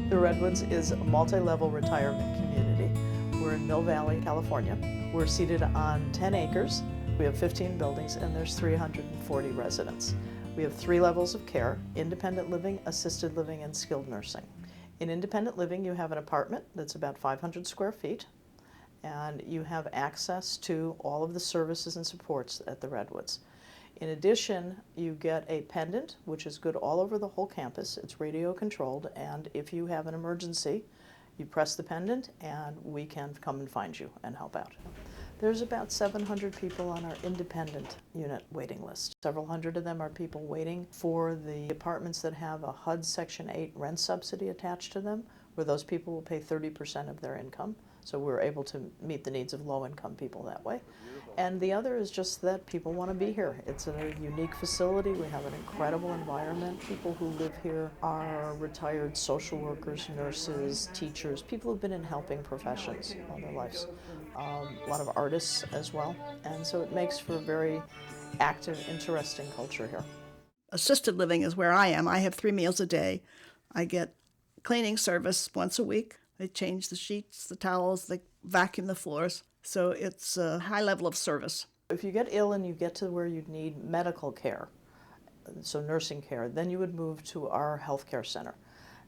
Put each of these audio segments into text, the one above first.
The Redwoods is a multi-level retirement community. We're in Mill Valley, California. We're seated on 10 acres. We have 15 buildings and there's 340 residents. We have 3 levels of care: independent living, assisted living, and skilled nursing. In independent living, you have an apartment that's about 500 square feet, and you have access to all of the services and supports at the Redwoods. In addition, you get a pendant, which is good all over the whole campus. It's radio controlled, and if you have an emergency, you press the pendant and we can come and find you and help out. There's about 700 people on our independent unit waiting list. Several hundred of them are people waiting for the apartments that have a HUD Section 8 rent subsidy attached to them, where those people will pay 30% of their income. So we're able to meet the needs of low-income people that way. And the other is just that people want to be here. It's a unique facility. We have an incredible environment. People who live here are retired social workers, nurses, teachers, people who've been in helping professions all their lives. A lot of artists as well. And so it makes for a very active, interesting culture here. Assisted living is where I am. I have 3 meals a day. I get cleaning service once a week. They change the sheets, the towels, they vacuum the floors. So it's a high level of service. If you get ill and you get to where you need medical care, so nursing care, then you would move to our healthcare center,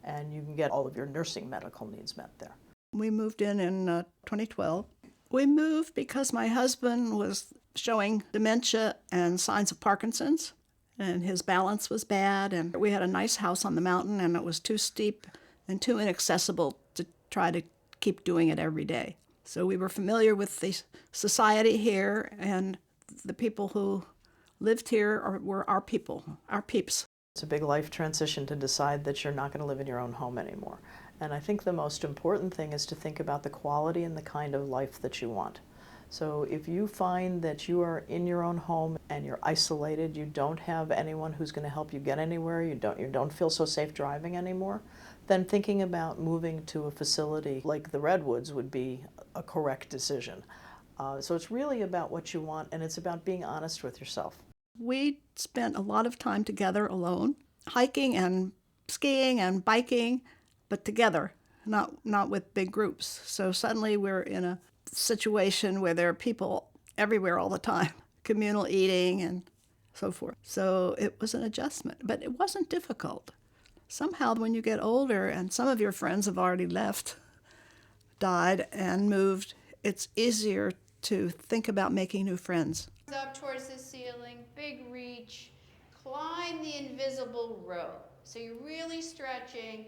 and you can get all of your nursing medical needs met there. We moved in 2012. We moved because my husband was showing dementia and signs of Parkinson's, and his balance was bad, and we had a nice house on the mountain, and it was too steep and too inaccessible to try to keep doing it every day. So we were familiar with the society here, and the people who lived here were our people, our peeps. It's a big life transition to decide that you're not going to live in your own home anymore. And I think the most important thing is to think about the quality and the kind of life that you want. So if you find that you are in your own home and you're isolated, you don't have anyone who's going to help you get anywhere, you don't feel so safe driving anymore, then thinking about moving to a facility like the Redwoods would be a correct decision. So it's really about what you want, and it's about being honest with yourself. We spent a lot of time together alone, hiking and skiing and biking, but together, not with big groups. So suddenly we're in a situation where there are people everywhere all the time, communal eating and so forth. So it was an adjustment, but it wasn't difficult. Somehow when you get older and some of your friends have already left, died, and moved, it's easier to think about making new friends. Up towards the ceiling, big reach, climb the invisible rope. So you're really stretching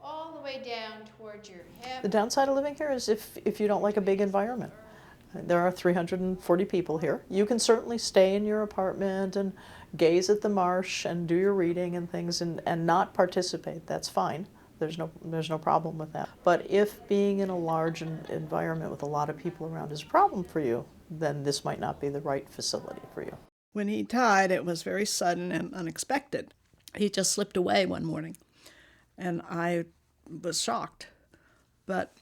all the way down towards your hip. The downside of living here is if you don't like a big environment. There are 340 people here. You can certainly stay in your apartment and gaze at the marsh and do your reading and things and not participate. That's fine. There's no problem with that. But if being in a large environment with a lot of people around is a problem for you, then this might not be the right facility for you. When he died, it was very sudden and unexpected. He just slipped away one morning, and I was shocked. But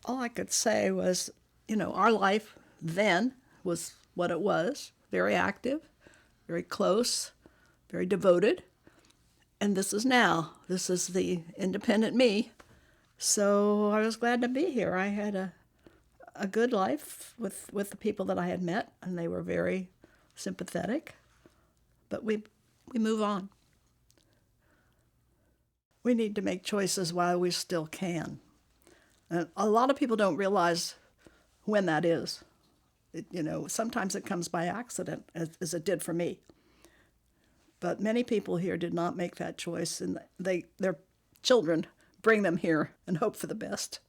all I could say was, our life then was what it was, very active, very close, very devoted. And this is now. This is the independent me. So I was glad to be here. I had a good life with the people that I had met, and they were very sympathetic. But we move on. We need to make choices while we still can. And a lot of people don't realize when that is. Sometimes it comes by accident, as it did for me. But many people here did not make that choice, and their children bring them here and hope for the best.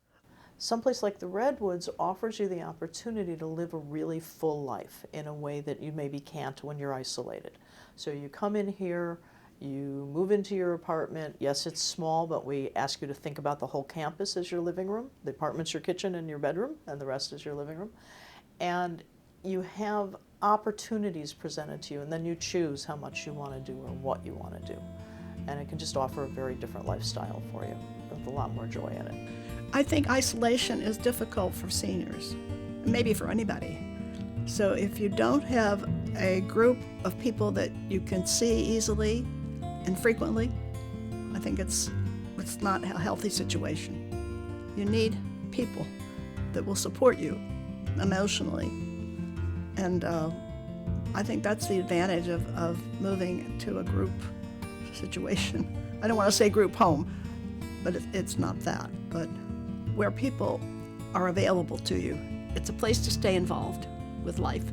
Someplace like the Redwoods offers you the opportunity to live a really full life in a way that you maybe can't when you're isolated. So you come in here, you move into your apartment. Yes, it's small, but we ask you to think about the whole campus as your living room. The apartment's your kitchen and your bedroom, and the rest is your living room. And you have opportunities presented to you, and then you choose how much you want to do or what you want to do. And it can just offer a very different lifestyle for you with a lot more joy in it. I think isolation is difficult for seniors, maybe for anybody. So if you don't have a group of people that you can see easily and frequently, I think it's it's not a healthy situation. You need people that will support you emotionally. And I think that's the advantage of moving to a group situation. I don't want to say group home, but it's not that. But where people are available to you, it's a place to stay involved with life.